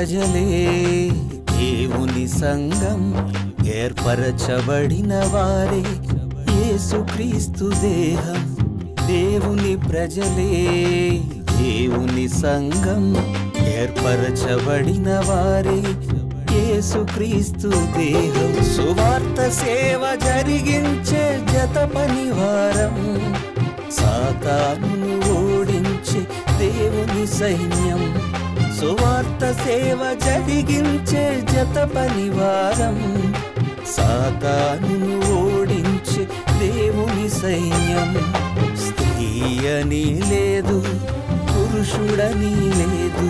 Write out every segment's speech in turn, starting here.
ప్రజలే దేవుని సంఘం, ఏర్పరచబడిన వారే యేసుక్రీస్తు దేహం. దేవుని ప్రజలే దేవుని సంఘం, ఏర్పరచబడిన వారే యేసుక్రీస్తు దేహం. సువార్త సేవ జరిగించే జత పనివారం, సాతానును ఓడించే దేవుని సైన్యం. సువార్త సేవ జరిగించే జత పనివారం, సాతానును ఓడించే దేవుని సైన్యం. స్త్రీ అని లేదు, పురుషుడని లేదు,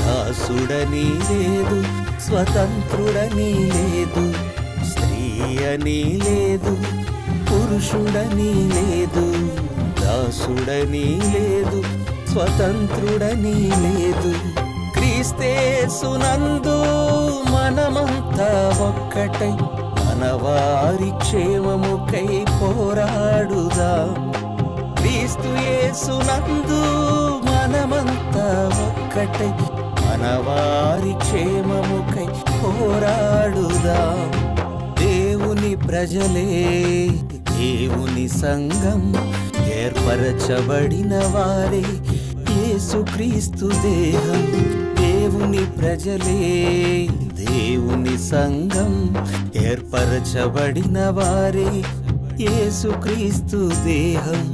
దాసుడని లేదు, స్వతంత్రుడని లేదు. స్త్రీ అని లేదు, పురుషుడని లేదు, దాసుడని లేదు, స్వతంత్రుడని లేదు. క్రీస్తేసునందు మనమంతా ఒక్కటై మనవారి క్షేమముకై పోరాడుదాం. క్రీస్తు యేసునందు మనమంతా ఒక్కటై మనవారి క్షేమముకై పోరాడుదాం. దేవుని ప్రజలే దేవుని సంఘం, ఏర్పరచబడిన వారే యేసుక్రీస్తు దేహం. దేవుని ప్రజలే దేవుని సంఘం, ఏర్పరచబడిన వారే యేసుక్రీస్తు దేహం.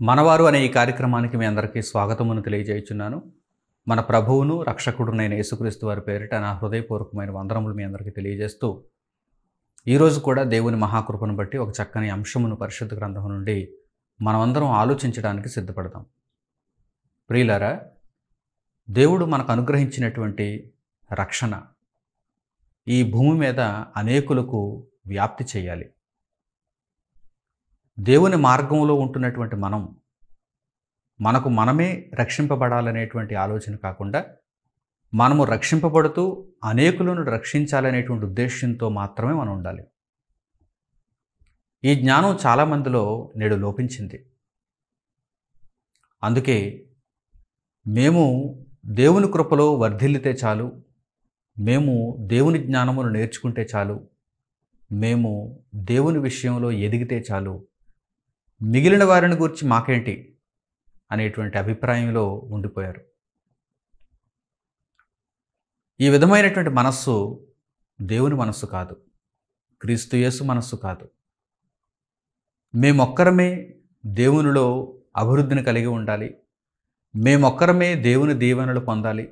మనవారు అనే ఈ కార్యక్రమానికి మీ అందరికీ స్వాగతమును తెలియజేయుచున్నాను. మన ప్రభువును రక్షకుడునైన యేసుక్రీస్తు వారి పేరిట నా హృదయపూర్వకమైన వందనములు మీ అందరికీ తెలియజేస్తూ, ఈరోజు కూడా దేవుని మహాకృపను బట్టి ఒక చక్కని అంశమును పరిశుద్ధ గ్రంథం నుండి మనమందరం ఆలోచించడానికి సిద్ధపడదాం. ప్రియులారా, దేవుడు మనకు అనుగ్రహించినటువంటి రక్షణ ఈ భూమి మీద అనేకులకు వ్యాప్తి చేయాలి. దేవుని మార్గంలో ఉంటున్నటువంటి మనకు మనమే రక్షింపబడాలనేటువంటి ఆలోచన కాకుండా, మనము రక్షింపబడుతూ అనేకులను రక్షించాలనేటువంటి ఉద్దేశంతో మాత్రమే మనం ఉండాలి. ఈ జ్ఞానం చాలామందిలో నేడు లోపించింది. అందుకే మేము దేవుని కృపలో వర్ధిల్లితే చాలు, మేము దేవుని జ్ఞానమును నేర్చుకుంటే చాలు, మేము దేవుని విషయంలో ఎదిగితే చాలు, మిగిలిన వారిని గురించి మాకేంటి అనేటువంటి అభిప్రాయంలో ఉండిపోయారు. ఈ విధమైనటువంటి మనస్సు దేవుని మనస్సు కాదు, క్రీస్తు యేసు మనస్సు కాదు. మేమొక్కరమే దేవునిలో అభివృద్ధిని కలిగి ఉండాలి, మేమొక్కరమే దేవుని దీవెనలు పొందాలి,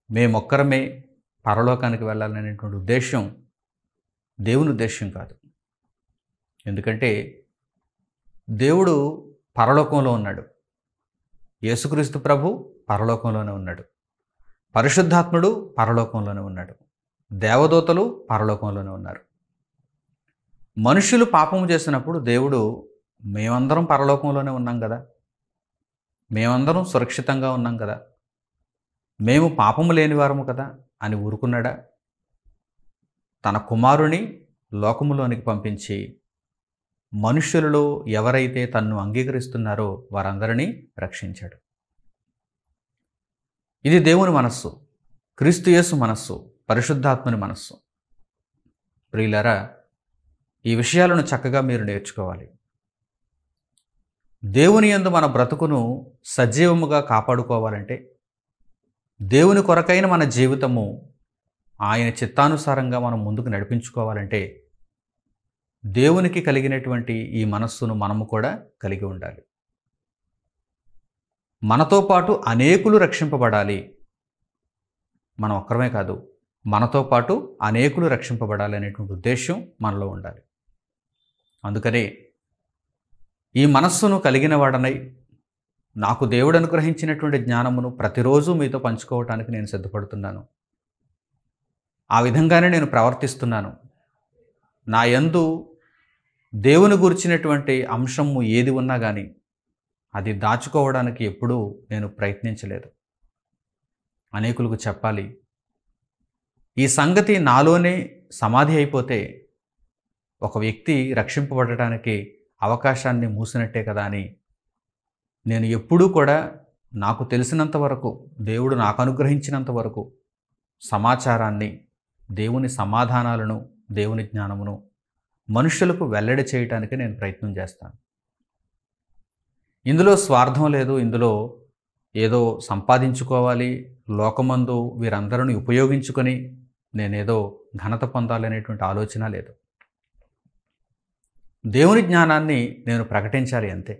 మేమొక్కరమే పరలోకానికి వెళ్ళాలనేటువంటి ఉద్దేశం దేవుని ఉద్దేశం కాదు. ఎందుకంటే దేవుడు పరలోకంలో ఉన్నాడు, యేసుక్రీస్తు ప్రభు పరలోకంలోనే ఉన్నాడు, పరిశుద్ధాత్ముడు పరలోకంలోనే ఉన్నాడు, దేవదూతలు పరలోకంలోనే ఉన్నారు. మనుషులు పాపము చేసినప్పుడు దేవుడు మేమందరం పరలోకంలోనే ఉన్నాం కదా, మేమందరం సురక్షితంగా ఉన్నాం కదా, మేము పాపము లేని వారము కదా అని ఊరుకున్నాడా? తన కుమారుని లోకములోనికి పంపించి మనుష్యులలో ఎవరైతే తన్ను అంగీకరిస్తున్నారో వారందరినీ రక్షించాడు. ఇది దేవుని మనస్సు, క్రీస్తు యేసు మనస్సు, పరిశుద్ధాత్మని మనస్సు. ప్రియులారా, ఈ విషయాలను చక్కగా మీరు నేర్చుకోవాలి. దేవుని యందు మన బ్రతుకును సజీవముగా కాపాడుకోవాలంటే, దేవుని కొరకైన మన జీవితము ఆయన చిత్తానుసారంగా మనం ముందుకు నడిపించుకోవాలంటే, దేవునికి కలిగినటువంటి ఈ మనస్సును మనము కూడా కలిగి ఉండాలి. మనతో పాటు అనేకులు రక్షింపబడాలి. మనం ఒక్కరమే కాదు, మనతో పాటు అనేకులు రక్షింపబడాలి అనేటువంటి ఉద్దేశం మనలో ఉండాలి. అందుకనే ఈ మనస్సును కలిగిన వాడనై నాకు దేవుడు అనుగ్రహించినటువంటి జ్ఞానమును ప్రతిరోజు మీతో పంచుకోవటానికి నేను సిద్ధపడుతున్నాను. ఆ విధంగానే నేను ప్రవర్తిస్తున్నాను. నా యందు దేవుని గురించినటువంటి అంశము ఏది ఉన్నా కానీ అది దాచుకోవడానికి ఎప్పుడూ నేను ప్రయత్నించలేదు. అనేకులకు చెప్పాలి, ఈ సంగతి నాలోనే సమాధి అయిపోతే ఒక వ్యక్తి రక్షింపబడటానికి అవకాశాన్ని మూసినట్టే కదా అని నేను ఎప్పుడూ కూడా నాకు తెలిసినంత వరకు, దేవుడు నాకు అనుగ్రహించినంత వరకు సమాచారాన్ని, దేవుని సమాధానాలను, దేవుని జ్ఞానమును మనుషులకు వెల్లడి చేయటానికి నేను ప్రయత్నం చేస్తాను. ఇందులో స్వార్థం లేదు, ఇందులో ఏదో సంపాదించుకోవాలి, లోకమందు వీరందరిని ఉపయోగించుకొని నేనేదో ఘనత పొందాలనేటువంటి ఆలోచన లేదు. దేవుని జ్ఞానాన్ని నేను ప్రకటించాలి అంతే.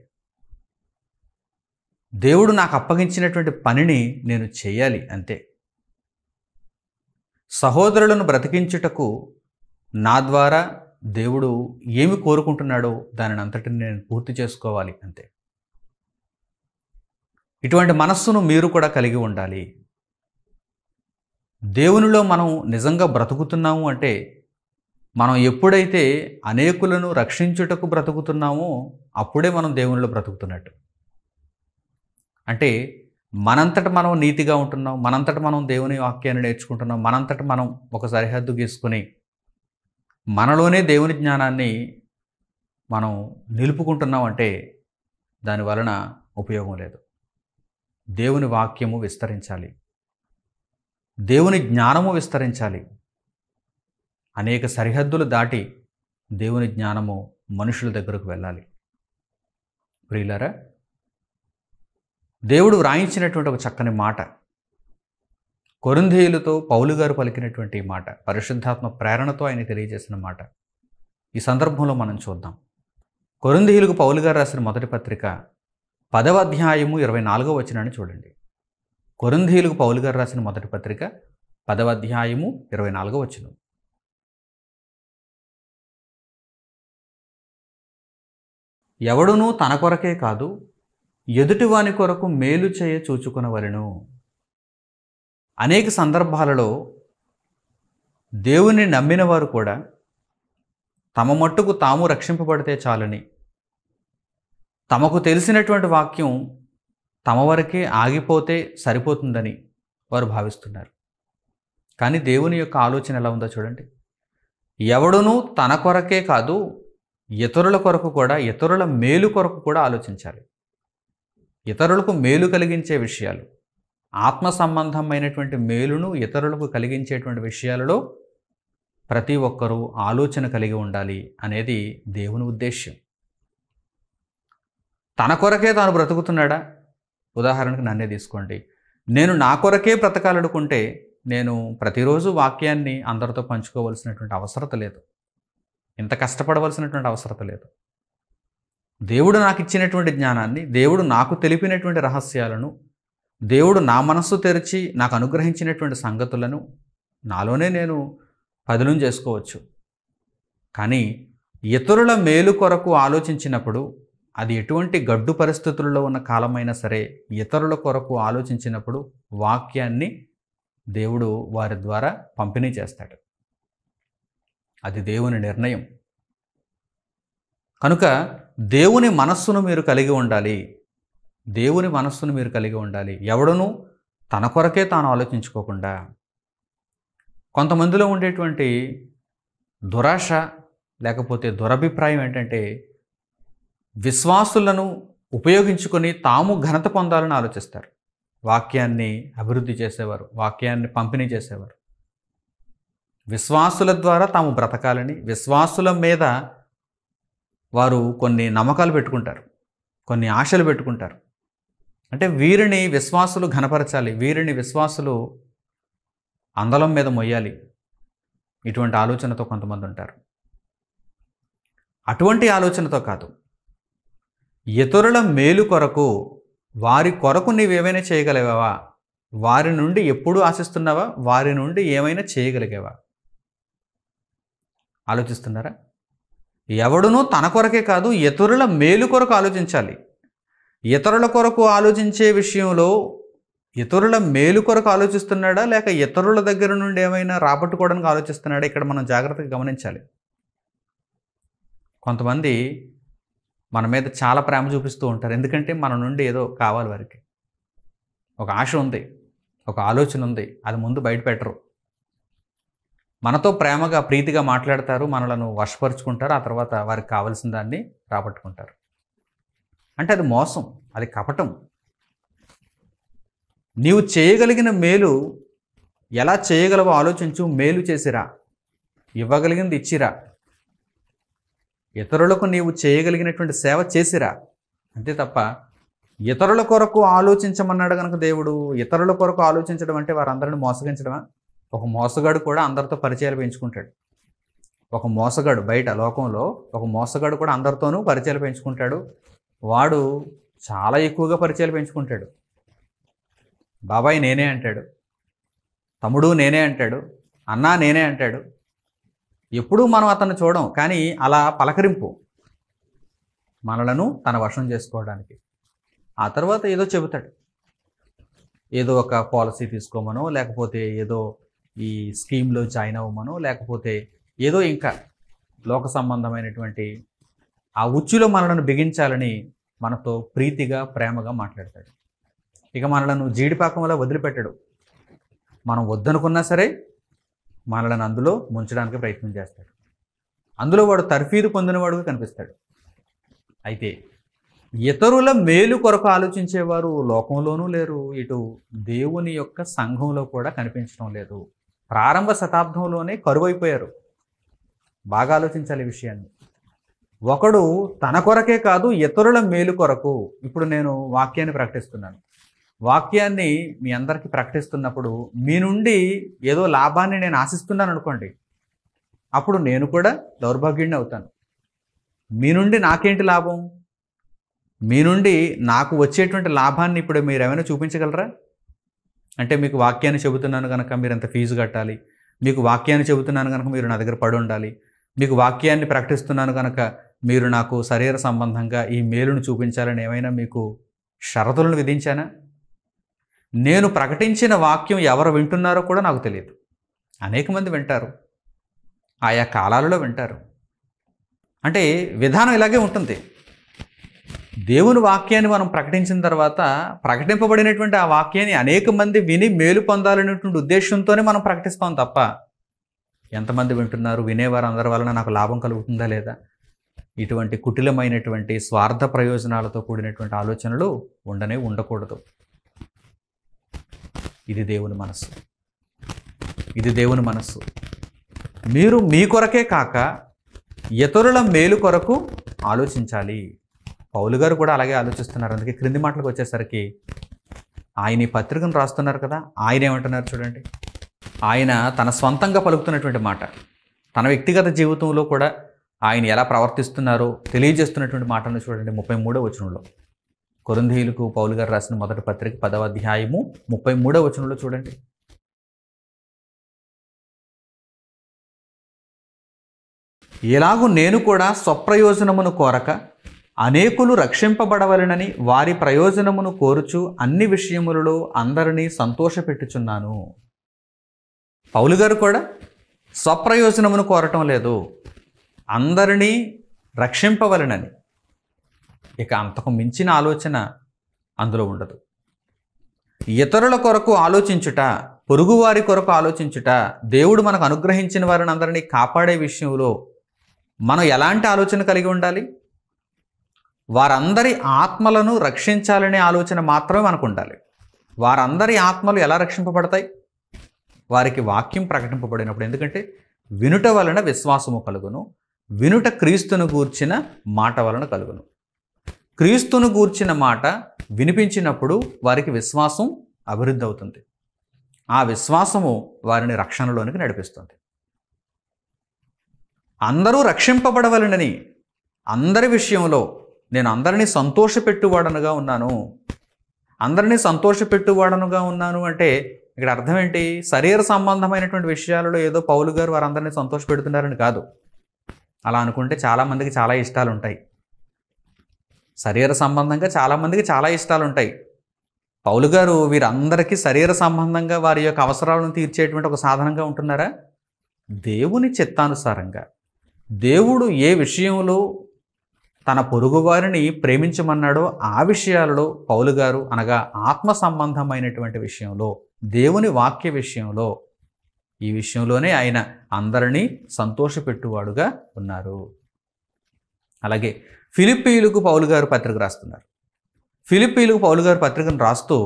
దేవుడు నాకు అప్పగించినటువంటి పనిని నేను చేయాలి అంతే. సహోదరులను బ్రతికించుటకు నా ద్వారా దేవుడు ఏమి కోరుకుంటున్నాడో దానిని అంతటిని నేను పూర్తి చేసుకోవాలి అంతే. ఇటువంటి మనస్సును మీరు కూడా కలిగి ఉండాలి. దేవునిలో మనం నిజంగా బ్రతుకుతున్నాము అంటే, మనం ఎప్పుడైతే అనేకులను రక్షించుటకు బ్రతుకుతున్నామో అప్పుడే మనం దేవునిలో బ్రతుకుతున్నట్టు. అంటే మనంతట మనం నీతిగా ఉంటున్నాం, మనంతట మనం దేవుని వాక్యాన్ని నేర్చుకుంటున్నాం, మనంతట మనం ఒక సరిహద్దు గీసుకొని మనలోనే దేవుని జ్ఞానాన్ని మనం నిలుపుకుంటున్నాం అంటే దాని వలన ఉపయోగం లేదు. దేవుని వాక్యము విస్తరించాలి, దేవుని జ్ఞానము విస్తరించాలి. అనేక సరిహద్దులు దాటి దేవుని జ్ఞానము మనుషుల దగ్గరకు వెళ్ళాలి. ప్రియులారా, దేవుడు వ్రాయించినటువంటి ఒక చక్కని మాట, కొరింథీయులతో పౌలు గారు పలికినటువంటి మాట, పరిశుద్ధాత్మ ప్రేరణతో ఆయన తెలియజేసిన మాట ఈ సందర్భంలో మనం చూద్దాం. కొరింథీయులకు పౌలు గారు రాసిన మొదటి పత్రిక 10వ అధ్యాయము 24వ వచనాన్ని చూడండి. కొరింథీయులకు పౌలు గారు రాసిన మొదటి పత్రిక 10వ అధ్యాయము 24వ వచనం. ఎవడునూ తన కొరకే కాదు, ఎదుటివాని కొరకు మేలు చేయ చూచుకొనవలెను. అనేక సందర్భాలలో దేవుని నమ్మిన వారు కూడా తమ మట్టుకు తాము రక్షింపబడితే చాలని, తమకు తెలిసినటువంటి వాక్యం తమ వరకే ఆగిపోతే సరిపోతుందని వారు భావిస్తున్నారు. కానీ దేవుని యొక్క ఆలోచన ఎలా ఉందో చూడండి. ఎవడునూ తన కొరకే కాదు, ఇతరుల కొరకు కూడా, ఇతరుల మేలు కొరకు కూడా ఆలోచించాలి. ఇతరులకు మేలు కలిగించే విషయాలు, ఆత్మ సంబంధమైనటువంటి మేలును ఇతరులకు కలిగించేటువంటి విషయాలలో ప్రతి ఒక్కరూ ఆలోచన కలిగి ఉండాలి అనేది దేవుని ఉద్దేశ్యం. తన కొరకే తాను బ్రతుకుతున్నాడా? ఉదాహరణకు నన్నే తీసుకోండి. నేను నా కొరకే బ్రతకాలనుకుంటే నేను ప్రతిరోజు వాక్యాన్ని అందరితో పంచుకోవలసినటువంటి అవసరత లేదు, ఇంత కష్టపడవలసినటువంటి అవసరత లేదు. దేవుడు నాకు ఇచ్చినటువంటి జ్ఞానాన్ని, దేవుడు నాకు తెలిపినటువంటి రహస్యాలను, దేవుడు నా మనస్సు తెరిచి నాకు అనుగ్రహించినటువంటి సంగతులను నాలోనే నేను పదిలం చేసుకోవచ్చు. కానీ ఇతరుల మేలు కొరకు ఆలోచించినప్పుడు, అది ఎటువంటి గడ్డు పరిస్థితుల్లో ఉన్న కాలమైనా సరే, ఇతరుల కొరకు ఆలోచించినప్పుడు వాక్యాన్ని దేవుడు వారి ద్వారా పంపిణీ చేస్తాడు. అది దేవుని నిర్ణయం. కనుక దేవుని మనస్సును మీరు కలిగి ఉండాలి, దేవుని మనస్సును మీరు కలిగి ఉండాలి. ఎవడునూ తన కొరకే తాను ఆలోచించుకోకుండా. కొంతమందిలో ఉండేటువంటి దురాశ లేకపోతే దురభిప్రాయం ఏంటంటే, విశ్వాసులను ఉపయోగించుకొని తాము ఘనత పొందాలని ఆలోచిస్తారు. వాక్యాన్ని అభివృద్ధి చేసేవారు, వాక్యాన్ని పంపిణీ చేసేవారు, విశ్వాసుల ద్వారా తాము బ్రతకాలని, విశ్వాసుల మీద వారు కొన్ని నమ్మకాలు పెట్టుకుంటారు, కొన్ని ఆశలు పెట్టుకుంటారు. అంటే వీరిని విశ్వాసులు ఘనపరచాలి, వీరిని విశ్వాసులు అందలం మీద మొయ్యాలి, ఇటువంటి ఆలోచనతో కొంతమంది ఉంటారు. అటువంటి ఆలోచనతో కాదు, ఇతరుల మేలు కొరకు, వారి కొరకు నీవేమైనా చేయగలిగావా? వారి నుండి ఎప్పుడూ ఆశిస్తున్నావా? వారి నుండి ఏమైనా చేయగలిగావా? ఆలోచిస్తున్నారా? ఎవడునూ తన కొరకే కాదు, ఇతరుల మేలు కొరకు ఆలోచించాలి. ఇతరుల కొరకు ఆలోచించే విషయంలో ఇతరుల మేలు కొరకు ఆలోచిస్తున్నాడా, లేక ఇతరుల దగ్గర నుండి ఏమైనా రాబట్టుకోవడానికి ఆలోచిస్తున్నాడా? ఇక్కడ మనం జాగ్రత్తగా గమనించాలి. కొంతమంది మన మీద చాలా ప్రేమ చూపిస్తూ ఉంటారు, ఎందుకంటే మన నుండి ఏదో కావాలి వారికి. ఒక ఆశ ఉంది, ఒక ఆలోచన ఉంది, అది ముందు బయట పెట్టరు. మనతో ప్రేమగా ప్రీతిగా మాట్లాడతారు, మనలను వశపరుచుకుంటారు, ఆ తర్వాత వారికి కావలసిన దాన్ని రాబట్టుకుంటారు. అంటే అది మోసం, అది కపటం. నీవు చేయగలిగిన మేలు ఎలా చేయగలవో ఆలోచించు. మేలు చేసిరా, ఇవ్వగలిగింది ఇచ్చిరా, ఇతరులకు నీవు చేయగలిగినటువంటి సేవ చేసిరా. అంతే తప్ప ఇతరుల కొరకు ఆలోచించమన్నాడు కనుక దేవుడు. ఇతరుల కొరకు ఆలోచించడం అంటే వారందరిని మోసగించడమా? ఒక మోసగాడు కూడా అందరితో పరిచయాలు పెంచుకుంటాడు. ఒక మోసగాడు బయట లోకంలో ఒక మోసగాడు కూడా అందరితోనూ పరిచయాలు పెంచుకుంటాడు. వాడు చాలా ఎక్కువగా పరిచయాలు పెంచుకుంటాడు. బాబాయ్ నేనే అంటాడు, తమ్ముడు నేనే అంటాడు, అన్నా నేనే అంటాడు. ఎప్పుడూ మనం అతన్ని చూడం, కానీ అలా పలకరింపు మనలను తన వశం చేసుకోవడానికి. ఆ తర్వాత ఏదో చెబుతాడు, ఏదో ఒక పాలసీ తీసుకోమనో, లేకపోతే ఏదో ఈ స్కీమ్లో జాయిన్ అవ్వమనో, లేకపోతే ఏదో ఇంకా లోక సంబంధమైనటువంటి ఆ ఉచ్చులో మనలను బిగించాలని మనతో ప్రీతిగా ప్రేమగా మాట్లాడతాడు. ఇక మనలను జీడిపాకంలో వదిలిపెట్టడు. మనం వద్దనుకున్నా సరే మనలను అందులో ముంచడానికి ప్రయత్నం చేస్తాడు. అందులో వాడు తర్ఫీదు పొందినవాడుగా కనిపిస్తాడు. అయితే ఇతరుల మేలు కొరకు ఆలోచించేవారు లోకంలోనూ లేరు, ఇటు దేవుని యొక్క సంఘంలో కూడా కనిపించడం లేదు. ప్రారంభ శతాబ్దంలోనే కరువైపోయారు. బాగా ఆలోచించాలి ఈ విషయాన్ని. ఒకడు తన కొరకే కాదు, ఇతరుల మేలు కొరకు. ఇప్పుడు నేను వాక్యాన్ని ప్రకటిస్తున్నాను. వాక్యాన్ని మీ అందరికీ ప్రకటిస్తున్నప్పుడు మీ నుండి ఏదో లాభాన్ని నేను ఆశిస్తున్నాను అనుకోండి, అప్పుడు నేను కూడా దౌర్భాగ్యుడిని అవుతాను. మీ నుండి నాకేంటి లాభం? మీ నుండి నాకు వచ్చేటువంటి లాభాన్ని ఇప్పుడు మీరు ఏమైనా చూపించగలరా? అంటే మీకు వాక్యాన్ని చెబుతున్నాను కనుక మీరు ఎంత ఫీజు కట్టాలి, మీకు వాక్యాన్ని చెబుతున్నాను కనుక మీరు నా దగ్గర పడి ఉండాలి, మీకు వాక్యాన్ని ప్రకటిస్తున్నాను కనుక మీరు నాకు శరీర సంబంధంగా ఈ మేలును చూపించాలని ఏమైనా మీకు షరతులను విధించానా? నేను ప్రకటించిన వాక్యం ఎవరు వింటున్నారో కూడా నాకు తెలియదు. అనేక మంది వింటారు, ఆయా కాలాలలో వింటారు. అంటే విధానం ఇలాగే ఉంటుంది. దేవుని వాక్యాన్ని మనం ప్రకటించిన తర్వాత ప్రకటింపబడినటువంటి ఆ వాక్యాన్ని అనేక మంది విని మేలు పొందాలనేటువంటి ఉద్దేశంతోనే మనం ప్రకటిస్తాం తప్ప ఎంతమంది వింటున్నారు, వినేవారు అందరి వలన నాకు లాభం కలుగుతుందా లేదా, ఇటువంటి కుటిలమైనటువంటి స్వార్థ ప్రయోజనాలతో కూడినటువంటి ఆలోచనలు ఉండకూడదు. ఇది దేవుని మనస్సు. ఇది దేవుని మనస్సు. మీరు మీ కొరకే కాక ఇతరుల మేలు కొరకు ఆలోచించాలి. పౌలు గారు కూడా అలాగే ఆలోచిస్తున్నారు. అందుకే క్రింది మాటలకు వచ్చేసరికి ఆయన ఈ పత్రికను రాస్తున్నారు కదా, ఆయన ఏమంటున్నారు చూడండి. ఆయన తన స్వంతంగా పలుకుతున్నటువంటి మాట, తన వ్యక్తిగత జీవితంలో కూడా ఆయన ఎలా ప్రవర్తిస్తున్నారో తెలియజేస్తున్నటువంటి మాటను చూడండి. 33వ వచనంలో, కొరింథీయులకు పౌలు గారు రాసిన మొదటి పత్రిక 10వ అధ్యాయము 33వ వచనంలో చూడండి. ఎలాగూ నేను కూడా స్వప్రయోజనమును కోరక అనేకులు రక్షింపబడవలెనని వారి ప్రయోజనమును కోరుచు అన్ని విషయములలో అందరినీ సంతోషపెట్టుచున్నాను. పౌలు గారు కూడా స్వప్రయోజనమును కోరటం లేదు, అందరినీ రక్షింపవలెనని. ఇక అంతకు మించిన ఆలోచన అందులో ఉండదు. ఇతరుల కొరకు ఆలోచించుట, పొరుగువారి కొరకు ఆలోచించుట, దేవుడు మనకు అనుగ్రహించిన వారిని అందరినీ కాపాడే విషయంలో మనం ఎలాంటి ఆలోచన కలిగి ఉండాలి? వారందరి ఆత్మలను రక్షించాలనే ఆలోచన మాత్రమే మనకు ఉండాలి. వారందరి ఆత్మలు ఎలా రక్షింపబడతాయి? వారికి వాక్యం ప్రకటింపబడినప్పుడు. ఎందుకంటే వినుట వలన విశ్వాసము కలుగును, వినుట క్రీస్తును గూర్చిన మాట వలన కలుగును. క్రీస్తును గూర్చిన మాట వినిపించినప్పుడు వారికి విశ్వాసం అభివృద్ధి అవుతుంది. ఆ విశ్వాసము వారిని రక్షణలోనికి నడిపిస్తుంది. అందరూ రక్షింపబడవలనని అందరి విషయంలో నేను అందరినీ సంతోషపెట్టువాడనుగా ఉన్నాను. అందరినీ సంతోషపెట్టువాడనుగా ఉన్నాను అంటే ఇక్కడ అర్థం ఏంటి? శరీర సంబంధమైనటువంటి విషయాలలో ఏదో పౌలు గారు వారందరినీ సంతోషపెడుతున్నారని కాదు. అలా అనుకుంటే చాలామందికి చాలా ఇష్టాలు ఉంటాయి. శరీర సంబంధంగా చాలామందికి చాలా ఇష్టాలు ఉంటాయి. పౌలు గారు వీరందరికీ శరీర సంబంధంగా వారి యొక్క అవసరాలను తీర్చేటువంటి ఒక సాధనంగా ఉంటున్నారా? దేవుని చిత్తానుసారంగా దేవుడు ఏ విషయంలో తన పొరుగువారిని ప్రేమించమన్నాడో ఆ విషయాలలో పౌలు గారు, అనగా ఆత్మ సంబంధమైనటువంటి విషయంలో, దేవుని వాక్య విషయంలో, ఈ విషయంలోనే ఆయన అందరినీ సంతోషపెట్టువాడుగా ఉన్నారు. అలాగే ఫిలిప్పీయులకు పౌలు గారు పత్రిక రాస్తున్నారు. ఫిలిప్పీలకు పౌలు గారు పత్రికను రాస్తూ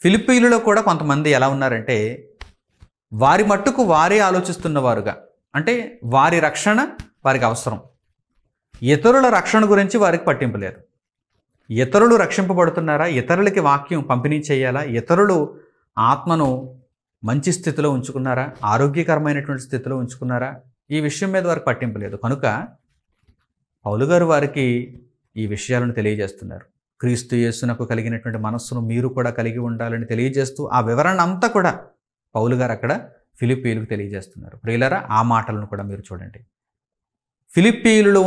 ఫిలిప్పీలలో కూడా కొంతమంది ఎలా ఉన్నారంటే వారి మట్టుకు వారే ఆలోచిస్తున్నవారుగా, అంటే వారి రక్షణ వారికి అవసరం, ఇతరుల రక్షణ గురించి వారికి పట్టింపు లేదు. ఇతరులు రక్షింపబడుతున్నారా, ఇతరులకి వాక్యం పంపిణీ చేయాలా, ఇతరులు ఆత్మను మంచి స్థితిలో ఉంచుకున్నారా, ఆరోగ్యకరమైనటువంటి స్థితిలో ఉంచుకున్నారా, ఈ విషయం మీద వారికి పట్టింపు లేదు. కనుక పౌలు గారు వారికి ఈ విషయాలను తెలియజేస్తున్నారు. క్రీస్తు యేసునకు కలిగినటువంటి మనస్సును మీరు కూడా కలిగి ఉండాలని తెలియజేస్తూ ఆ వివరణ అంతా కూడా పౌలు గారు అక్కడ ఫిలిప్పీలకు తెలియజేస్తున్నారు. ప్రియులారా, ఆ మాటలను కూడా మీరు చూడండి. ఫిలిప్పీలో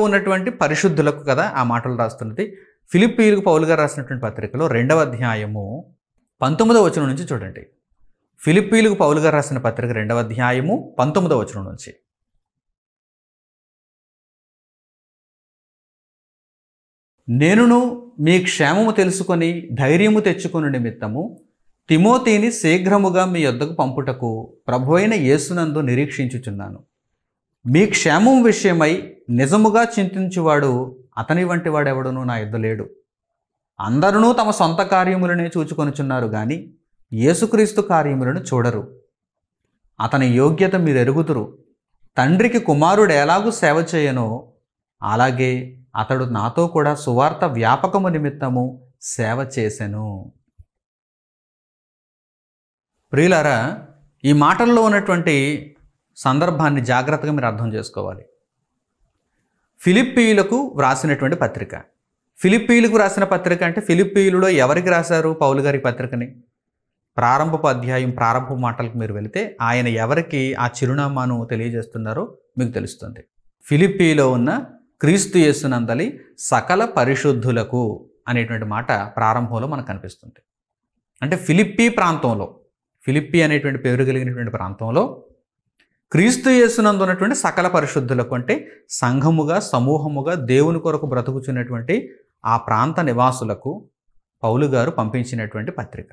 ఉన్నటువంటి పరిశుద్ధులకు కదా ఆ మాటలు రాస్తున్నది. ఫిలిప్పీలకు పౌలు గారు రాసినటువంటి పత్రికలో 2వ అధ్యాయము 19వ వచనం నుంచి చూడండి. ఫిలిప్పీలకు పౌలు గారు రాసిన పత్రిక 2వ అధ్యాయము 19వ వచనం నుంచి. నేనును మీ క్షేమము తెలుసుకొని ధైర్యము తెచ్చుకుని నిమిత్తము తిమోతిని శీఘ్రముగా మీ యొద్దకు పంపుటకు ప్రభువైన యేసునందు నిరీక్షించుచున్నాను. మీ క్షేమం విషయమై నిజముగా చింతించువాడు అతని వంటి వాడెవడునూ నా యొద్ద లేడు. అందరూ తమ సొంత కార్యములనే చూచుకొనుచున్నారు గాని యేసుక్రీస్తు కార్యములను చూడరు. అతని యోగ్యత మీరు ఎరుగుదురు. తండ్రికి కుమారుడు ఎలాగూ సేవ చేయనో అలాగే అతడు నాతో కూడా సువార్త వ్యాపకము నిమిత్తము సేవ చేసెను. ప్రియులారా, ఈ మాటల్లో ఉన్నటువంటి సందర్భాన్ని జాగ్రత్తగా మీరు అర్థం చేసుకోవాలి. ఫిలిప్పీలకు వ్రాసినటువంటి పత్రిక. ఫిలిప్పీలకు రాసిన పత్రిక అంటే ఫిలిప్పీలలో ఎవరికి రాశారు పౌలు గారి పత్రికని? ప్రారంభపు అధ్యాయం ప్రారంభ మాటలకు మీరు వెళితే ఆయన ఎవరికి ఆ చిరునామాను తెలియజేస్తున్నారో మీకు తెలుస్తుంది. ఫిలిప్పీలో ఉన్న క్రీస్తు యేసునందలి సకల పరిశుద్ధులకు అనేటువంటి మాట ప్రారంభంలో మనకు కనిపిస్తుంది. అంటే ఫిలిప్పీ అనేటువంటి పేరు కలిగినటువంటి ప్రాంతంలో క్రీస్తు యేసునందు ఉన్నటువంటి సకల పరిశుద్ధులకు, అంటే సంఘముగా సమూహముగా దేవుని కొరకు బ్రతుకుచున్నటువంటి ఆ ప్రాంత నివాసులకు పౌలు గారు పంపించినటువంటి పత్రిక.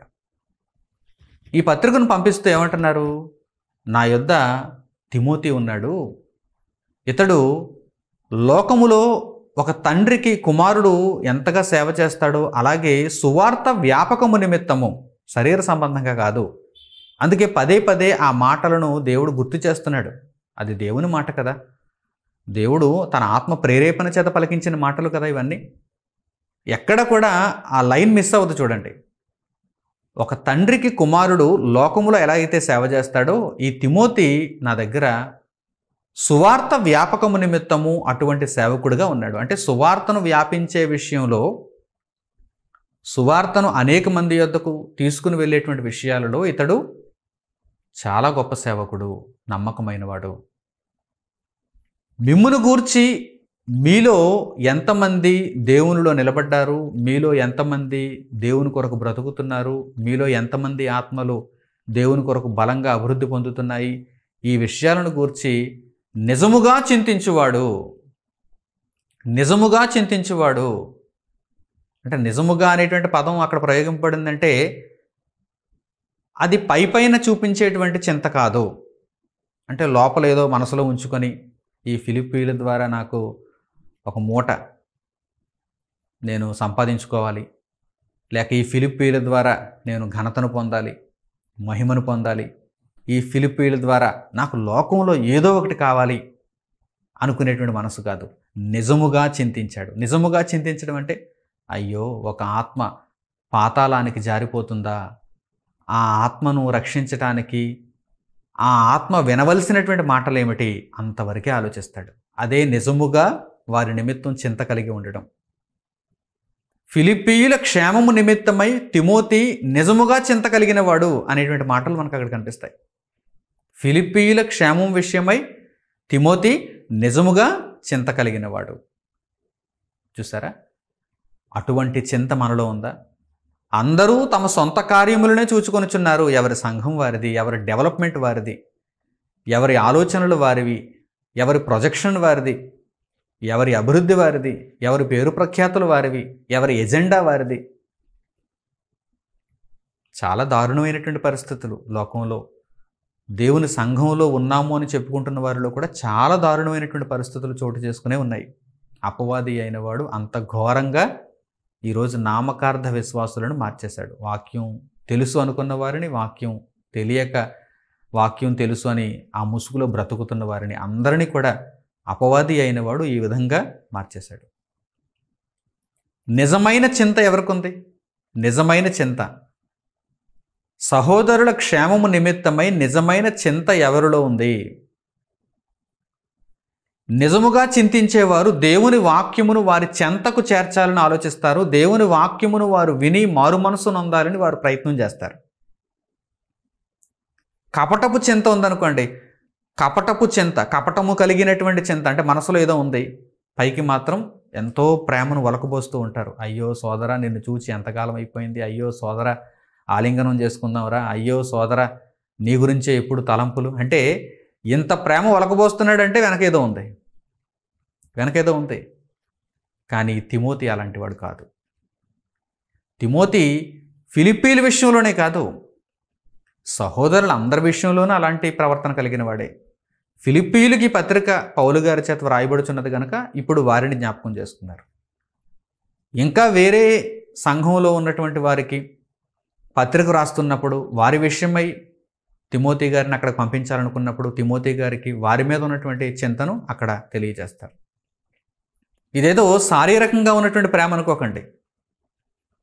ఈ పత్రికను పంపిస్తూ ఏమంటున్నారు? నా యొద్ద తిమోతి ఉన్నాడు. ఇతడు లోకములో ఒక తండ్రికి కుమారుడు ఎంతగా సేవ చేస్తాడో అలాగే సువార్త వ్యాపకము నిమిత్తము, శరీర సంబంధంగా కాదు. అందుకే పదే పదే ఆ మాటలను దేవుడు గుర్తు చేస్తున్నాడు. అది దేవుని మాట కదా, దేవుడు తన ఆత్మ ప్రేరేపణ చేత పలికించిన మాటలు కదా ఇవన్నీ. ఎక్కడ కూడా ఆ లైన్ మిస్ అవ్వదు చూడండి. ఒక తండ్రికి కుమారుడు లోకములో ఎలా అయితే సేవ చేస్తాడో ఈ తిమోతి నా దగ్గర సువార్త వ్యాపకము నిమిత్తము అటువంటి సేవకుడిగా ఉన్నాడు. అంటే సువార్తను వ్యాపించే విషయంలో, సువార్తను అనేక మంది యొద్దకు తీసుకుని వెళ్ళేటువంటి విషయాలలో ఇతడు చాలా గొప్ప సేవకుడు, నమ్మకమైనవాడు. మిమ్మును గూర్చి మీలో ఎంతమంది దేవునిలో నిలబడ్డారు, మీలో ఎంతమంది దేవుని కొరకు బ్రతుకుతున్నారు, మీలో ఎంతమంది ఆత్మలు దేవుని కొరకు బలంగా అభివృద్ధి పొందుతున్నాయి, ఈ విషయాలను గూర్చి నిజముగా చింతించువాడు అంటే నిజముగా అనేటువంటి పదం అక్కడ ప్రయోగింపబడిందంటే అది పైపైన చూపించేటువంటి చింత కాదు. అంటే లోపల ఏదో మనసులో ఉంచుకొని ఈ ఫిలిప్పీల ద్వారా నాకు ఒక మూట నేను సంపాదించుకోవాలి, లేక ఈ ఫిలిప్పీల ద్వారా నేను ఘనతను పొందాలి, మహిమను పొందాలి, ఈ ఫిలిప్పీల ద్వారా నాకు లోకంలో ఏదో ఒకటి కావాలి అనుకునేటువంటి మనసు కాదు. నిజముగా చింతించాడు. నిజముగా చింతించడం అంటే అయ్యో ఒక ఆత్మ పాతాళానికి జారిపోతుందా, ఆ ఆత్మను రక్షించటానికి ఆ ఆత్మ వినవలసినటువంటి మాటలు ఏమిటి, అంతవరకే ఆలోచిస్తాడు. అదే నిజముగా వారి నిమిత్తం చింత కలిగి ఉండడం. ఫిలిప్పీయుల క్షేమము నిమిత్తమై తిమోతి నిజముగా చింత కలిగిన వాడు అనేటువంటి మాటలు మనకు అక్కడ కనిపిస్తాయి. ఫిలిప్పీయుల క్షేమం విషయమై తిమోతి నిజముగా చింత కలిగిన వాడు. చూసారా, అటువంటి చింత మనలో ఉందా? అందరూ తమ సొంత కార్యములనే చూచుకొనుచున్నారు. ఎవరి సంఘం వారిది, ఎవరి డెవలప్మెంట్ వారిది, ఎవరి ఆలోచనలు వారివి, ఎవరి ప్రొజెక్షన్ వారిది, ఎవరి అభివృద్ధి వారిది, ఎవరి పేరు ప్రఖ్యాతులు వారివి, ఎవరి ఎజెండా వారిది. చాలా దారుణమైనటువంటి పరిస్థితులు లోకంలో. దేవుని సంఘంలో ఉన్నాము అని చెప్పుకుంటున్న వారిలో కూడా చాలా దారుణమైనటువంటి పరిస్థితులు చోటు చేసుకునే ఉన్నాయి. అపవాది అయిన వాడు అంత ఘోరంగా ఈరోజు నామకార్థ విశ్వాసులను మార్చేశాడు. వాక్యం తెలుసు అనుకున్న వారిని, వాక్యం తెలియక వాక్యం తెలుసు అని ఆ ముసుగులో బ్రతుకుతున్న వారిని అందరినీ కూడా అపవాది అయిన వాడు ఈ విధంగా మార్చేశాడు. నిజమైన చింత ఎవరికుంది? నిజమైన చింత, సహోదరుల క్షేమము నిమిత్తమై నిజమైన చింత ఎవరిలో ఉంది? నిజముగా చింతించేవారు దేవుని వాక్యమును వారి చెంతకు చేర్చాలని ఆలోచిస్తారు. దేవుని వాక్యమును వారు విని మారు మనసు నొందాలని వారు ప్రయత్నం చేస్తారు. కపటపు చింత ఉందనుకోండి, కపటపు చింత, కపటము కలిగినటువంటి చింత అంటే మనసులో ఏదో ఉంది, పైకి మాత్రం ఎంతో ప్రేమను ఒలకబోస్తూ ఉంటారు. అయ్యో సోదరా నిన్ను చూచి ఎంతకాలం అయిపోయింది, అయ్యో సోదరా ఆలింగనం చేసుకుందాంరా, అయ్యో సోదరా నీ గురించే ఎప్పుడు తలంపులు. అంటే ఇంత ప్రేమ ఒలకబోస్తున్నాడంటే వెనకేదో ఉంది, వెనకేదో ఉంది. కానీ తిమోతి అలాంటి వాడు కాదు. తిమోతి ఫిలిప్పీల విషయంలోనే కాదు, సహోదరుల అందరి విషయంలోనూ అలాంటి ప్రవర్తన కలిగిన వాడే. ఫిలిప్పీలకి పత్రిక పౌలు గారి చేత వ్రాయబడుచున్నది కనుక ఇప్పుడు వారిని జ్ఞాపకం చేసుకున్నారు. ఇంకా వేరే సంఘంలో ఉన్నటువంటి వారికి పత్రిక రాస్తున్నప్పుడు వారి విషయమై తిమోతి గారిని అక్కడికి పంపించాలనుకున్నప్పుడు తిమోతి గారికి వారి మీద ఉన్నటువంటి చింతను అక్కడ తెలియజేస్తారు. ఇదేదో శారీరకంగా ఉన్నటువంటి ప్రేమ అనుకోకండి,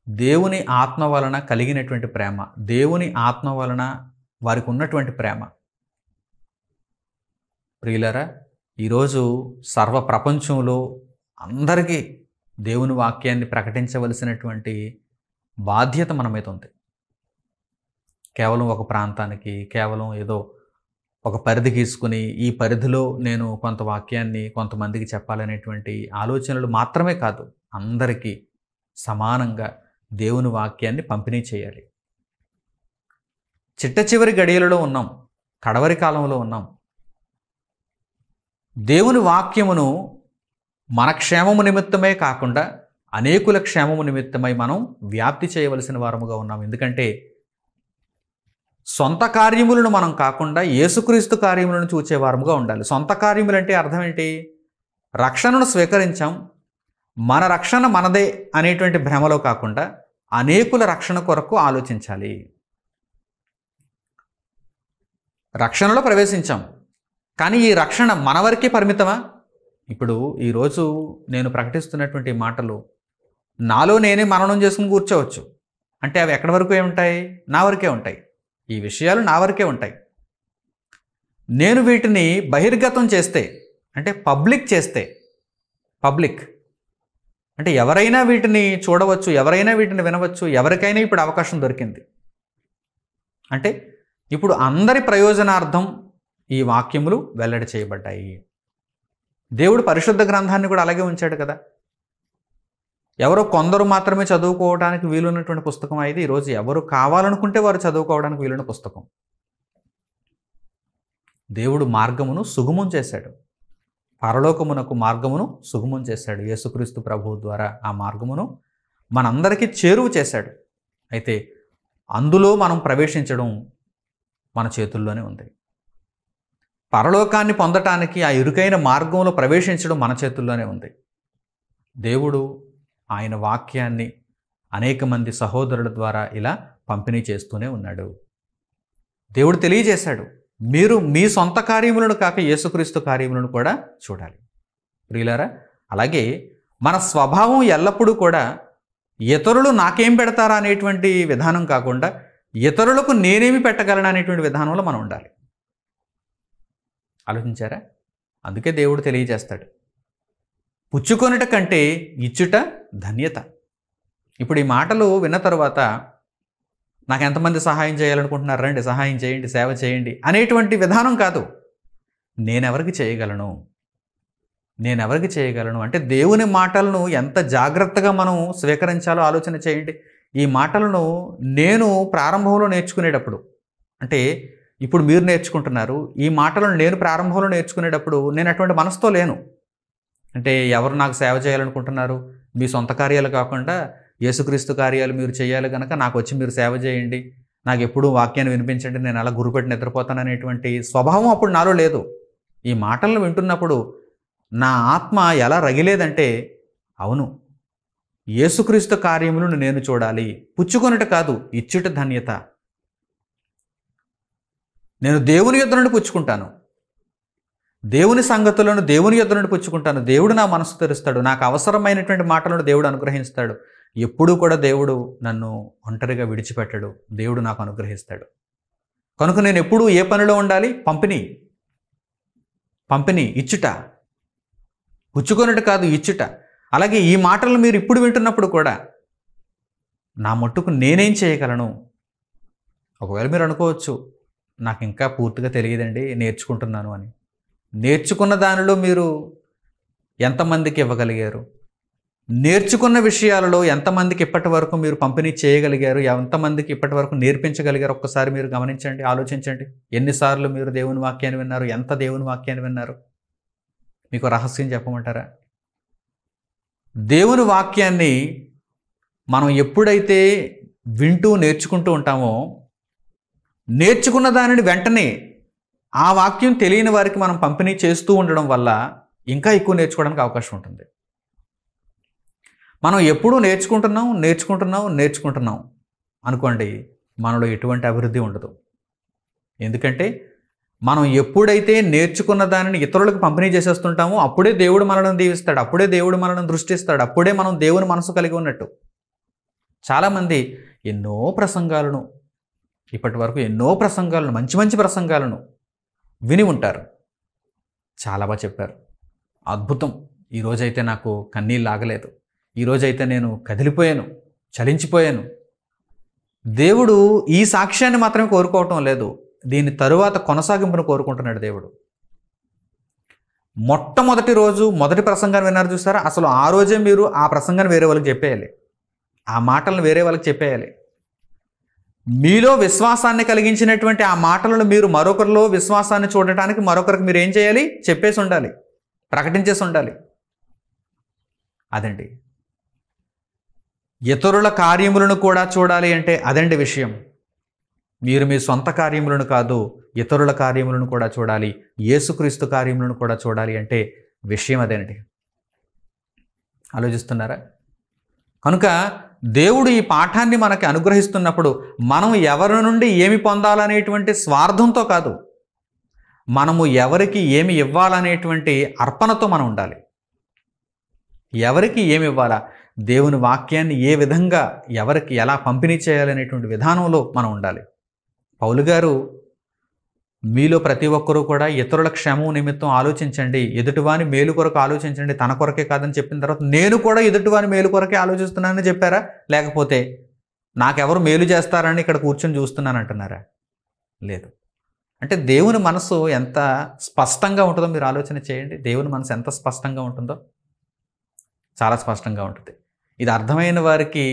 దేవుని ఆత్మ వలన కలిగినటువంటి ప్రేమ, దేవుని ఆత్మ వలన వారికి ఉన్నటువంటి ప్రేమ. ప్రియులారా, ఈరోజు సర్వ ప్రపంచంలో అందరికీ దేవుని వాక్యాన్ని ప్రకటించవలసినటువంటి బాధ్యత మన మీద ఉంది. కేవలం ఒక ప్రాంతానికి, కేవలం ఏదో ఒక పరిధి గీసుకుని ఈ పరిధిలో నేను కొంత వాక్యాన్ని కొంతమందికి చెప్పాలనేటువంటి ఆలోచనలు మాత్రమే కాదు, అందరికీ సమానంగా దేవుని వాక్యాన్ని పంపిణీ చేయాలి. చిట్ట చివరి గడియలలో ఉన్నాం, కడవరి కాలంలో ఉన్నాం. దేవుని వాక్యమును మన క్షేమము నిమిత్తమే కాకుండా అనేకుల క్షేమము నిమిత్తమై మనం వ్యాప్తి చేయవలసిన వారముగా ఉన్నాం. ఎందుకంటే సొంత కార్యములను మనం కాకుండా యేసుక్రీస్తు కార్యములను చూచే వారముగా ఉండాలి. సొంత కార్యములు అంటే అర్థం ఏంటి? రక్షణను స్వీకరించాం, మన రక్షణ మనదే అనేటువంటి భ్రమలో కాకుండా అనేకుల రక్షణ కొరకు ఆలోచించాలి. రక్షణలో ప్రవేశించాం, కానీ ఈ రక్షణ మన వరకే పరిమితమా? ఇప్పుడు ఈరోజు నేను ప్రకటిస్తున్నటువంటి మాటలు నాలో నేనే మననం చేసుకుని కూర్చోవచ్చు అంటే అవి ఎక్కడి వరకు ఉంటాయి? నా వరకే ఉంటాయి. ఈ విషయాలు నా వరకే ఉంటాయి. నేను వీటిని బహిర్గతం చేస్తే అంటే పబ్లిక్ చేస్తే, పబ్లిక్ అంటే ఎవరైనా వీటిని చూడవచ్చు, ఎవరైనా వీటిని వినవచ్చు, ఎవరికైనా ఇప్పుడు అవకాశం దొరికింది. అంటే ఇప్పుడు అందరి ప్రయోజనార్థం ఈ వాక్యములు వెల్లడి చేయబడ్డాయి. దేవుడు పరిశుద్ధ గ్రంథాన్ని కూడా అలాగే ఉంచాడు కదా. ఎవరో కొందరు మాత్రమే చదువుకోవడానికి వీలున్నటువంటి పుస్తకం అయితే ఈరోజు ఎవరు కావాలనుకుంటే వారు చదువుకోవడానికి వీలున్న పుస్తకం. దేవుడు మార్గమును సుగమం చేశాడు, పరలోకమునకు మార్గమును సుగమం చేశాడు. యేసుక్రీస్తు ప్రభువు ద్వారా ఆ మార్గమును మనందరికీ చేరువ చేశాడు. అయితే అందులో మనం ప్రవేశించడం మన చేతుల్లోనే ఉంది. పరలోకాన్ని పొందటానికి ఆ ఇరుకైన మార్గంలో ప్రవేశించడం మన చేతుల్లోనే ఉంది. దేవుడు ఆయన వాక్యాన్ని అనేక మంది సహోదరుల ద్వారా ఇలా పంపిణీ చేస్తూనే ఉన్నాడు. దేవుడు తెలియజేశాడు, మీరు మీ సొంత కార్యములను కాక యేసుక్రీస్తు కార్యములను కూడా చూడాలి. ప్రియులారా, అలాగే మన స్వభావం ఎల్లప్పుడూ కూడా ఇతరులు నాకేం పెడతారా అనేటువంటి విధానం కాకుండా ఇతరులకు నేనేమి పెట్టగలను అనేటువంటి విధానంలో మనం ఉండాలి. ఆలోచించారా? అందుకే దేవుడు తెలియజేస్తాడు, పుచ్చుకొనుట కంటే ఇచ్చుట ధన్యత. ఇప్పుడు ఈ మాటలు విన్న తర్వాత నాకు ఎంతమంది సహాయం చేయాలనుకుంటున్నారు, రండి సహాయం చేయండి, సేవ చేయండి అనేటువంటి విధానం కాదు. నేనెవరికి చేయగలను, నేనెవరికి చేయగలను అంటే దేవుని మాటలను ఎంత జాగ్రత్తగా మనం స్వీకరించాలో ఆలోచన చేయండి. ఈ మాటలను నేను ప్రారంభంలో నేర్చుకునేటప్పుడు, అంటే ఇప్పుడు మీరు నేర్చుకుంటున్నారు, ఈ మాటలను నేను ప్రారంభంలో నేర్చుకునేటప్పుడు నేను అటువంటి మనసుతో లేను. అంటే ఎవరు నాకు సేవ చేయాలనుకుంటున్నారు, మీ సొంత కార్యాలు కాకుండా యేసుక్రీస్తు కార్యాలు మీరు చేయాలి కనుక నాకు వచ్చి మీరు సేవ చేయండి, నాకు ఎప్పుడూ వాక్యాన్ని వినిపించండి, నేను అలా గురుపెట్టి నిద్రపోతాను అనేటువంటి స్వభావం అప్పుడు నాలో లేదు. ఈ మాటలను వింటున్నప్పుడు నా ఆత్మ ఎలా రగిలేదంటే, అవును, యేసుక్రీస్తు కార్యములను నేను చూడాలి. పుచ్చుకొనుట కాదు, ఇచ్చుట ధన్యత. నేను దేవుని యొద్ద నుండి పుచ్చుకుంటాను. దేవుని సంగతులను దేవుని యొద్ద నుండి పుచ్చుకుంటాను. దేవుడు నా మనసు తెరుస్తాడు. నాకు అవసరమైనటువంటి మాటలను దేవుడు అనుగ్రహిస్తాడు. ఎప్పుడూ కూడా దేవుడు నన్ను ఒంటరిగా విడిచిపెట్టడు. దేవుడు నాకు అనుగ్రహిస్తాడు. కనుక నేను ఎప్పుడూ ఏ పనిలో ఉండాలి? పంపిణీ, ఇచ్చుట. పుచ్చుకొనుట కాదు, ఇచ్చుట. అలాగే ఈ మాటలు మీరు ఇప్పుడు వింటున్నప్పుడు కూడా నా మట్టుకు నేనేం చేయగలను? ఒకవేళ మీరు అనుకోవచ్చు, నాకు ఇంకా పూర్తిగా తెలియదండి, నేర్చుకుంటున్నాను అని. నేర్చుకున్న దానిలో మీరు ఎంతమందికి ఇవ్వగలిగారు? నేర్చుకున్న విషయాలలో ఎంతమందికి ఇప్పటి వరకు మీరు పంపిణీ చేయగలిగారు? ఎంతమందికి ఇప్పటి వరకు నేర్పించగలిగారు? ఒక్కసారి మీరు గమనించండి, ఆలోచించండి. ఎన్నిసార్లు మీరు దేవుని వాక్యాన్ని విన్నారు? ఎంత దేవుని వాక్యాన్ని విన్నారు? మీకు రహస్యం చెప్పమంటారా? దేవుని వాక్యాన్ని మనం ఎప్పుడైతే వింటూ నేర్చుకుంటూ ఉంటామో, నేర్చుకున్న దానిని వెంటనే ఆ వాక్యం తెలియని వారికి మనం పంపిణీ చేస్తూ ఉండడం వల్ల ఇంకా ఎక్కువ నేర్చుకోవడానికి అవకాశం ఉంటుంది. మనం ఎప్పుడూ నేర్చుకుంటున్నాం అనుకోండి, మనలో ఎటువంటి అభివృద్ధి ఉండదు. ఎందుకంటే మనం ఎప్పుడైతే నేర్చుకున్న దానిని ఇతరులకు పంపిణీ చేసేస్తుంటామో అప్పుడే దేవుడు మనల్ని దీవిస్తాడు, అప్పుడే దేవుడు మనల్ని దృష్టిస్తాడు, అప్పుడే మనం దేవుని మనసు కలిగి ఉన్నట్టు. చాలామంది ఎన్నో ప్రసంగాలను, ఇప్పటి వరకు ఎన్నో ప్రసంగాలను, మంచి మంచి ప్రసంగాలను విని ఉంటారు. చాలా బాగా చెప్పారు, అద్భుతం, ఈరోజైతే నాకు కన్నీళ్ళు ఆగలేదు, ఈరోజైతే నేను కదిలిపోయాను, చలించిపోయాను. దేవుడు ఈ సాక్ష్యాన్ని మాత్రమే కోరుకోవటం లేదు, దీని తరువాత కొనసాగింపును కోరుకుంటున్నాడు దేవుడు. మొట్టమొదటి రోజు మొదటి ప్రసంగాన్ని విన్నారు చూసారా? అసలు ఆ రోజే మీరు ఆ ప్రసంగాన్ని వేరే వాళ్ళకి చెప్పేయాలి, ఆ మాటలను వేరే వాళ్ళకి చెప్పేయాలి. మీలో విశ్వాసాన్ని కలిగించినటువంటి ఆ మాటలను మీరు మరొకరిలో విశ్వాసాన్ని చూడటానికి మరొకరికి మీరు ఏం చేయాలి? చెప్పేసి ఉండాలి, ప్రకటించేసి ఉండాలి. అదండి ఇతరుల కార్యములను కూడా చూడాలి అంటే అదండి విషయం. మీరు మీ సొంత కార్యములను కాదు, ఇతరుల కార్యములను కూడా చూడాలి, యేసుక్రీస్తు కార్యములను కూడా చూడాలి అంటే విషయం అదేనండి. ఆలోచిస్తున్నారా? కనుక దేవుడు ఈ పాఠాన్ని మనకి అనుగ్రహిస్తున్నప్పుడు మనం ఎవరి నుండి ఏమి పొందాలనేటువంటి స్వార్థంతో కాదు, మనము ఎవరికి ఏమి ఇవ్వాలనేటువంటి అర్పణతో మనం ఉండాలి. ఎవరికి ఏమి ఇవ్వాలా, దేవుని వాక్యాన్ని ఏ విధంగా ఎవరికి ఎలా పంపిణీ చేయాలనేటువంటి విధానంలో మనం ఉండాలి. పౌలు గారు, మీలో ప్రతి ఒక్కరూ కూడా ఇతరుల క్షేమం నిమిత్తం ఆలోచించండి, ఎదుటివాని మేలు కొరకు ఆలోచించండి, తన కొరకే కాదని చెప్పిన తర్వాత నేను కూడా ఎదుటివాని మేలు కొరకే ఆలోచిస్తున్నానని చెప్పారా? లేకపోతే నాకెవరు మేలు చేస్తారని ఇక్కడ కూర్చొని చూస్తున్నాను అంటున్నారా? లేదు. అంటే దేవుని మనసు ఎంత స్పష్టంగా ఉంటుందో మీరు ఆలోచన చేయండి. దేవుని మనసు ఎంత స్పష్టంగా ఉంటుందో, చాలా స్పష్టంగా ఉంటుంది. ఇది అర్థమైన వారికి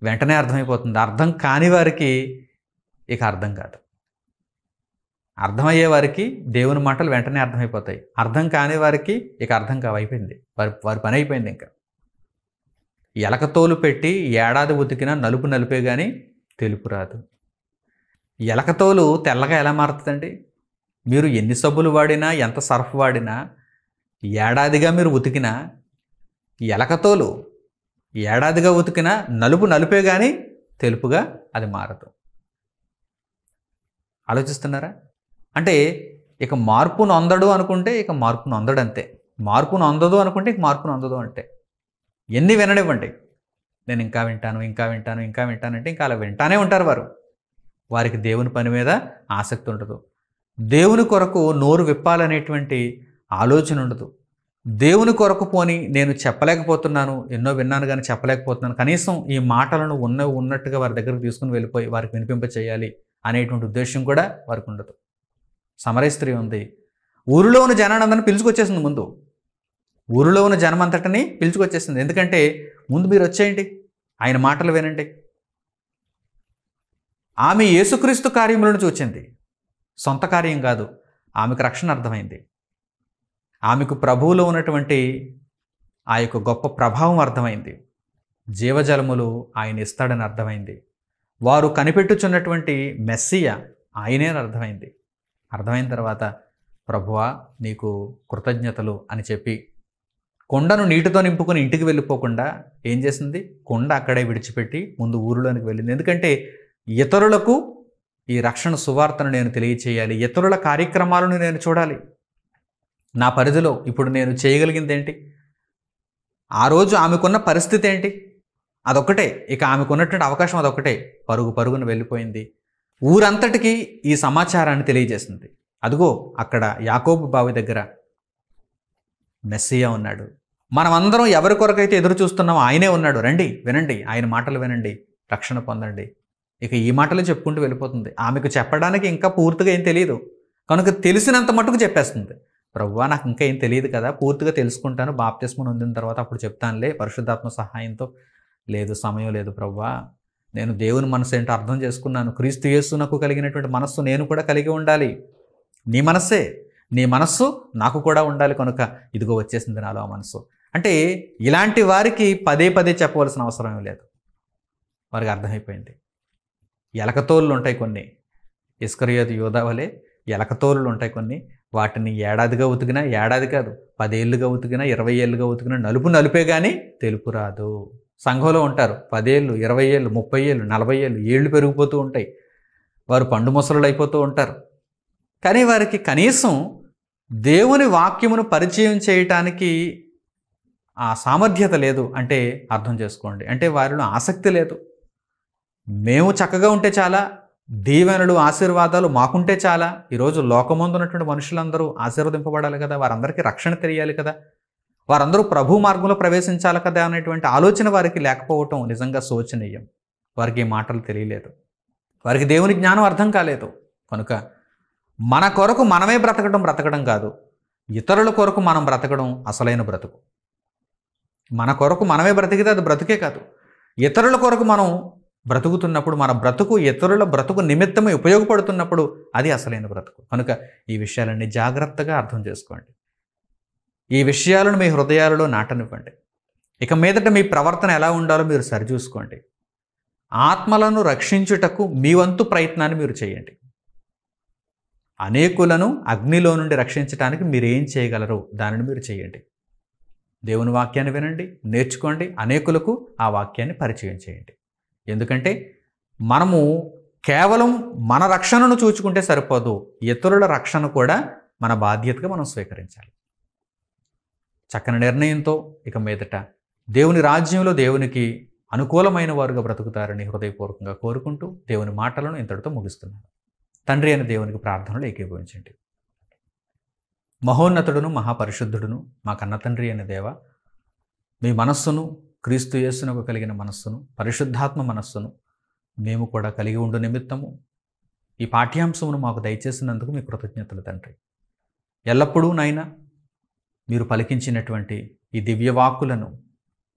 వెంటనే అర్థమైపోతుంది, అర్థం కాని వారికి ఇక అర్థం కాదు. అర్థమయ్యే వారికి దేవుని మాటలు వెంటనే అర్థమైపోతాయి, అర్థం కాని వారికి ఇక అర్థం అయిపోయింది, వారి పని అయిపోయింది. ఇంకా ఎలకతోలు పెట్టి ఏడాది ఉతికినా నలుపు నలిపే కానీ తెలుపు రాదు. ఎలకతోలు తెల్లగా ఎలా మారుతుందండి? మీరు ఎన్ని సబ్బులు వాడినా, ఎంత సర్ఫ్ వాడినా, ఏడాదిగా మీరు ఉతికినా ఎలకతోలు ఏడాదిగా ఉతికినా నలుపు నలిపే కానీ తెలుపుగా అది మారదు. ఆలోచిస్తున్నారా? అంటే ఇక మార్పు నొందడు అనుకుంటే ఇక మార్పు నొందడు అంతే, మార్పు నొందదు అనుకుంటే ఇక మార్పు నొందదు అంటే. ఎన్ని విననివ్వండి, నేను ఇంకా వింటాను అంటే ఇంకా అలా వింటానే ఉంటారు వారు. వారికి దేవుని పని మీద ఆసక్తి ఉండదు, దేవుని కొరకు నోరు విప్పాలనేటువంటి ఆలోచన ఉండదు. దేవుని కొరకు పోని నేను చెప్పలేకపోతున్నాను, ఎన్నో విన్నాను కానీ చెప్పలేకపోతున్నాను, కనీసం ఈ మాటలను ఉన్నట్టుగా వారి దగ్గరకు తీసుకుని వెళ్ళిపోయి వారికి వినిపింప చేయాలి అనేటువంటి ఉద్దేశం కూడా వారికి ఉండదు. సమరయ స్త్రీ ఉంది, ఊరిలో ఉన్న జనానందరిని పిలుచుకొచ్చేసింది. ముందు ఊరిలో ఉన్న జనమంతటిని పిలుచుకొచ్చేసింది. ఎందుకంటే ముందు మీరు వచ్చేయండి, ఆయన మాటలు వినండి. ఆమె యేసుక్రీస్తు కార్యములను చూచింది, సొంత కార్యం కాదు. ఆమెకు రక్షణ అర్థమైంది, ఆమెకు ప్రభువులో ఉన్నటువంటి ఆ యొక్క గొప్ప ప్రభావం అర్థమైంది, జీవజలములు ఆయన ఇస్తాడని అర్థమైంది, వారు కనిపెట్టుచున్నటువంటి మెస్సియా ఆయనే అర్థమైంది. అర్థమైన తర్వాత ప్రభువా నీకు కృతజ్ఞతలు అని చెప్పి కొండను నీటితో నింపుకొని ఇంటికి వెళ్ళిపోకుండా ఏం చేసింది? కొండ అక్కడే విడిచిపెట్టి ముందు ఊరిలోనికి వెళ్ళింది. ఎందుకంటే ఇతరులకు ఈ రక్షణ సువార్తను నేను తెలియచేయాలి, ఇతరుల కార్యక్రమాలను నేను చూడాలి. నా పరిధిలో ఇప్పుడు నేను చేయగలిగింది ఏంటి? ఆ రోజు ఆమెకున్న పరిస్థితి ఏంటి? అదొక్కటే. ఇక ఆమెకున్నటువంటి అవకాశం అదొక్కటే. పరుగున వెళ్ళిపోయింది. ఊరంతటికీ ఈ సమాచారాన్ని తెలియజేసింది. అదిగో అక్కడ యాకోబు బావి దగ్గర మెస్సియా ఉన్నాడు, మనమందరం ఎవరి కొరకైతే ఎదురు చూస్తున్నామో ఆయనే ఉన్నాడు, రండి వినండి, ఆయన మాటలు వినండి, రక్షణ పొందండి. ఇక ఈ మాటలు చెప్పుకుంటూ వెళ్ళిపోతుంది. ఆమెకు చెప్పడానికి ఇంకా పూర్తిగా ఏం తెలియదు కనుక తెలిసినంత మటుకు చెప్పేస్తుంది. ప్రభువా నాకు ఇంకా ఏం తెలియదు కదా, పూర్తిగా తెలుసుకుంటాను, బాప్తిస్మం పొందిన తర్వాత అప్పుడు చెప్తానులే పరిశుద్ధాత్మ సహాయంతో. లేదు, సమయం లేదు ప్రభువా, నేను దేవుని మనసు ఏంటో అర్థం చేసుకున్నాను, క్రీస్తు యేసునకు కలిగినటువంటి మనస్సు నేను కూడా కలిగి ఉండాలి, నీ మనస్సే, నీ మనస్సు నాకు కూడా ఉండాలి, కనుక ఇదిగో వచ్చేసింది నాలో ఆ మనస్సు. అంటే ఇలాంటి వారికి పదే పదే చెప్పవలసిన అవసరం లేదు, వారికి అర్థమైపోయింది. ఎలకతోళ్ళు ఉంటాయి కొన్ని, ఇస్కరియోతు యోధా వలె ఎలకతోళ్ళు ఉంటాయి కొన్ని, వాటిని ఏడాదిగా ఉతికినా, ఏడాది కాదు 10 ఏళ్ళుగా ఉతికినా, 20 ఏళ్ళుగా ఉతికినా నలుపే కానీ తెలుపు రాదు. సంఘంలో ఉంటారు 10 ఏళ్ళు, 20 ఏళ్ళు, 30 ఏళ్ళు, 40 ఏళ్ళు, ఏళ్ళు పెరిగిపోతూ ఉంటాయి, వారు పండు ముసలులు అయిపోతూ ఉంటారు. కానీ వారికి కనీసం దేవుని వాక్యమును పరిచయం చేయటానికి ఆ సామర్థ్యత లేదు అంటే అర్థం చేసుకోండి. అంటే వారిలో ఆసక్తి లేదు. మేము చక్కగా ఉంటే చాలా, దీవెనలు ఆశీర్వాదాలు మాకుంటే చాలా. ఈరోజు లోకమందు ఉన్నటువంటి మనుషులందరూ ఆశీర్వదింపబడాలి కదా, వారందరికీ రక్షణ తెలియాలి కదా, వారందరూ ప్రభు మార్గంలో ప్రవేశించాలి కదా అనేటువంటి ఆలోచన వారికి లేకపోవటం నిజంగా శోచనీయం. వారికి ఈ మాటలు తెలియలేదు, వారికి దేవుని జ్ఞానం అర్థం కాలేదు. కనుక మన కొరకు మనమే బ్రతకడం కాదు, ఇతరుల కొరకు మనం బ్రతకడం అసలైన బ్రతుకు. మన కొరకు మనమే బ్రతికితే అది బ్రతుకే కాదు. ఇతరుల కొరకు మనం బ్రతుకుతున్నప్పుడు, మన బ్రతుకు ఇతరుల బ్రతుకు నిమిత్తమే ఉపయోగపడుతున్నప్పుడు అది అసలైన బ్రతుకు. కనుక ఈ విషయాలన్నీ జాగ్రత్తగా అర్థం చేసుకోండి. ఈ విషయాలను మీ హృదయాలలో నాటనివ్వండి. ఇక మీదట మీ ప్రవర్తన ఎలా ఉండాలో మీరు సరిచూసుకోండి. ఆత్మలను రక్షించుటకు మీ వంతు ప్రయత్నాన్ని మీరు చేయండి. అనేకులను అగ్నిలో నుండి రక్షించడానికి మీరు ఏం చేయగలరు దానిని మీరు చేయండి. దేవుని వాక్యాన్ని వినండి, నేర్చుకోండి, అనేకులకు ఆ వాక్యాన్ని పరిచయం చేయండి. ఎందుకంటే మనము కేవలం మన రక్షణను చూచుకుంటే సరిపోదు, ఇతరుల రక్షణ కూడా మన బాధ్యతగా మనం స్వీకరించాలి. చక్కని నిర్ణయంతో ఇక మీదట దేవుని రాజ్యంలో దేవునికి అనుకూలమైన వారుగా బ్రతుకుతారని హృదయపూర్వకంగా కోరుకుంటూ దేవుని మాటలను ఇంతటితో ముగిస్తున్నాను. తండ్రి అయిన దేవునికి ప్రార్థనలు ఏకీభవించండి. మహోన్నతుడును మహాపరిశుద్ధుడును మా కన్న తండ్రి అయిన దేవ, మీ మనస్సును, క్రీస్తు యేసునకు కలిగిన మనస్సును, పరిశుద్ధాత్మ మనస్సును మేము కూడా కలిగి ఉండు నిమిత్తము ఈ పాఠ్యాంశమును మాకు దయచేసినందుకు మీ కృతజ్ఞతలు తండ్రి. ఎల్లప్పుడూ నాయనా మీరు పలికించినటువంటి ఈ దివ్యవాక్కులను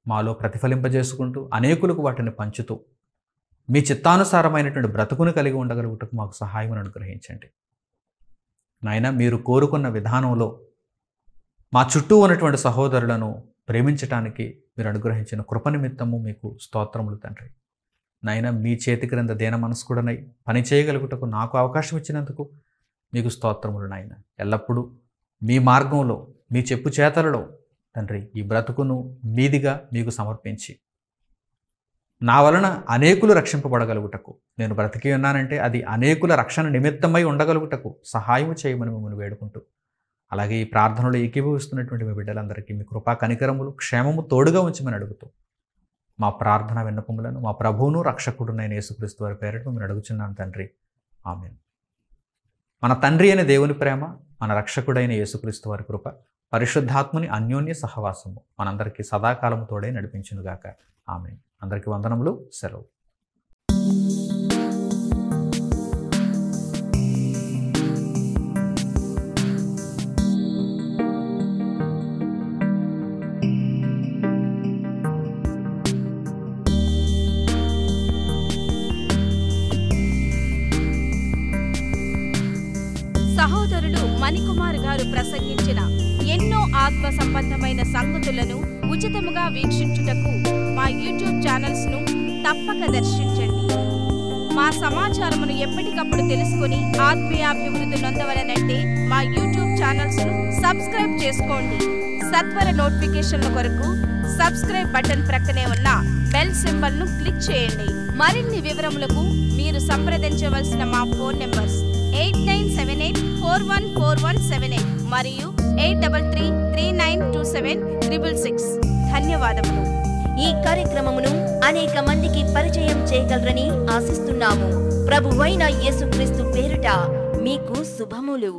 మాలో ప్రతిఫలింపజేసుకుంటూ అనేకులకు వాటిని పంచుతూ మీ చిత్తానుసారమైనటువంటి బ్రతుకును కలిగి ఉండగలుగుటకు మాకు సహాయం అనుగ్రహించండి. నాయన మీరు కోరుకున్న విధానంలో మా చుట్టూ ఉన్నటువంటి సహోదరులను ప్రేమించటానికి మీరు అనుగ్రహించిన కృప నిమిత్తము మీకు స్తోత్రములు తండ్రి. నాయన మీ చేతి క్రింద దేన మనస్కుడనై పని చేయగలుగుటకు నాకు అవకాశం ఇచ్చినందుకు మీకు స్తోత్రములు నాయన. ఎల్లప్పుడూ మీ మార్గంలో, మీ చెప్పు చేతలలో తండ్రి ఈ బ్రతుకును మీదిగా మీకు సమర్పించి నా వలన అనేకులు రక్షింపబడగలుగుటకు, నేను బ్రతికి ఉన్నానంటే అది అనేకుల రక్షణ నిమిత్తమై ఉండగలుగుటకు సహాయం చేయమని మిమ్మల్ని వేడుకుంటూ, అలాగే ఈ ప్రార్థనలో ఏకీభవిస్తున్నటువంటి మీ బిడ్డలందరికీ మీ కృపా కనికరములు, క్షేమము తోడుగా ఉంచమని అడుగుతూ మా ప్రార్థన విన్నపములను మా ప్రభువును రక్షకుడునైన యేసుక్రీస్తు వారి పేరిట మిమ్మల్ని అడుగుచున్నాను తండ్రి, ఆమేన్. మన తండ్రి అయిన దేవుని ప్రేమ, మన రక్షకుడైన యేసుక్రీస్తు వారి కృప, పరిశుద్ధాత్ముని అన్యోన్య సహవాసము మనందరికీ సదాకాలము తోడే నడిపించునుగాక, ఆమేన్. అందరికీ వందనములు, సెలవు. సహోదరులు మణికుమార్ గారు ప్రసంగించిన ఎన్నో ఆత్మ సంబంధమైన సంగతులను ఉచితముగా వీక్షించుటకు మా యూట్యూబ్ ఛానల్స్ ను తప్పక దర్శించండి. మా సమాచారమును ఎప్పటికప్పుడు తెలుసుకుని ఆత్మీయాభివృద్ధి నొందవలనంటే మా యూట్యూబ్ ఛానల్స్ ను సబ్స్క్రైబ్ చేసుకోండి. సత్వర నోటిఫికేషన్ల కొరకు సబ్స్క్రైబ్ బటన్ ప్రక్కనే ఉన్న బెల్ సింబల్ ను క్లిక్ చేయండి. మరిన్ని వివరములకు మీరు సంప్రదించవలసిన మా ఫోన్ నెంబర్స్ 8978414178 మరియు 83392766. ధన్యవాదములు. ఈ కార్యక్రమమును అనేక మందికి పరిచయం చేయగలరని ఆశిస్తున్నాము. ప్రభువైన యేసుక్రీస్తు పేరిట మీకు శుభములు.